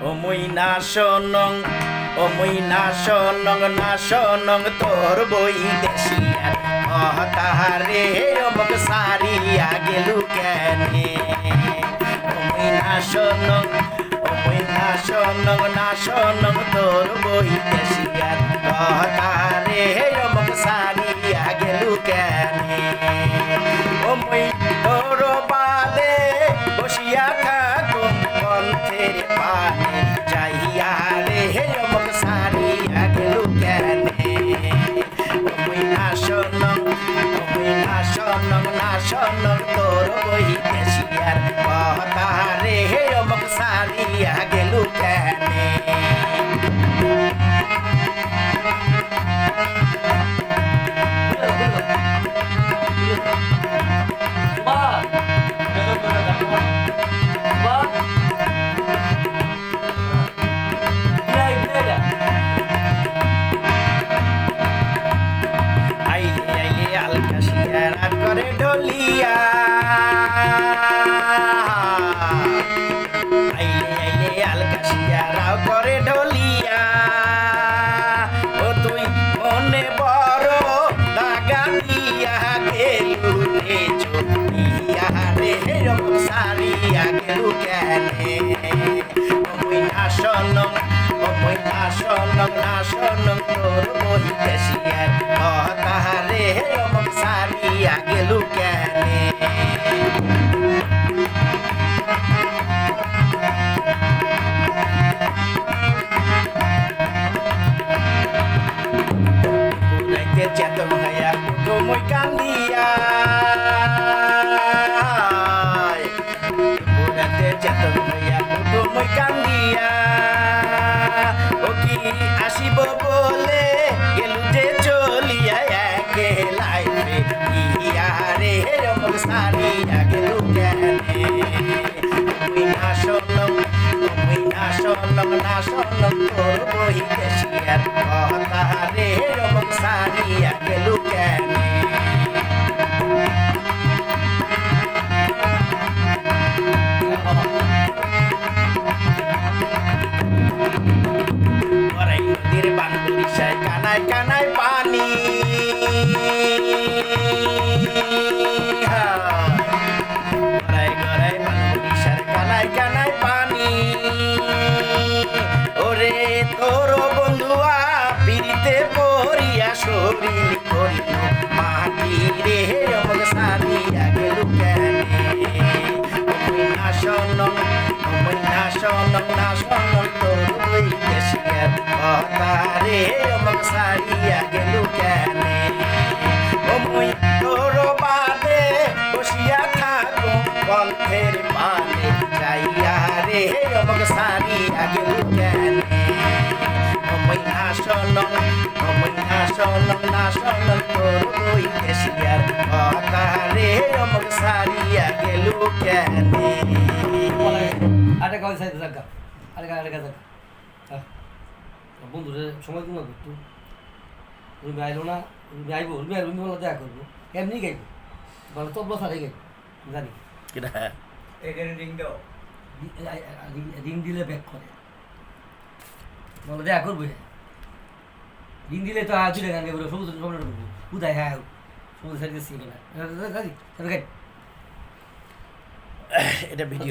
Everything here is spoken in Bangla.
ও মুই না শোনং ও মুই না শোনং তোর বই দেশিয়া তাহারে অমক সারিয়া গেলু কেনে ও মুই না শোনং তোর বই দেশিয়া তাহারে অমক সারিয়া গেলু কেনে ও মুই তোর বাদে বসিয়া থাকো পন্থের পানে যাইয়া রে অমক সারিয়া গেলু কেনে ও মুই না শোনং তোর বই দেশিয়ার তাহারে অমক সারিয়া গেলু কেনে করে ঢলিয়া আইলে আলকাশিয়া রাও করে ঢলিয়া ও তুই মনে বড় দাগা দিয়া গেলু রে চলিয়া রে অমক সারিয়া গেলু কেনে মুই না শোনং তোর বই দেশিয়ার তাহারে অমক সারিয়া গেলু কেনে পুরাইতে চেতন হইয়া কুটো মই কান্দিয়া পুরাইতে চেতন হইয়া কুটো মই কান্দিয়া ও কি আসিব বলে গেলু যে চলিয়া একেলাই ইয়া রে অমক সারিয়া গেলু কেনে মুই না শোনং তোর বই দেশিয়ার তাহারে অমক সারিয়া গেলু কেনে নদীর বানগুলিশায় কানায় কানায় পানি গড়ায় বানগুলিশার কানায় কানায় পানি ওরে তোর বন্ধুয়া পিড়িতে পড়িয়া শরীর করিল মাটি রে অমক সারিয়া গেলু কেনে মুই না শোনং তোর বই দেশিয়ার তাহারে অমক সারিয়া গেলু কেনে ও মুই তোর বাদে বসিয়া থাকো পন্থের পানে যাইয়া রে অমক সারিয়া গেলু কেনে মুই না শোনং তোর বই দেশিয়ার তাহারে অমক সারিয়া গেলু কেনে আরে গাছ সাইতে জায়গা আরে জায়গা বন্ধুরে সময় দিন করতো রুমি আইলো না রুমি বলা দেখা করবো এমনি গাইবো বলে তবলা সারাই গাইবো জানি রিং দিলে ব্যাক করে বলে দেখা করবো রিং দিলে তো আর দুটা গান গাইবো সমুদ্র সম্রাট করবো উদয় হ্যাঁ সমুদ্র সাইডে সিনে না এটা ভিডিও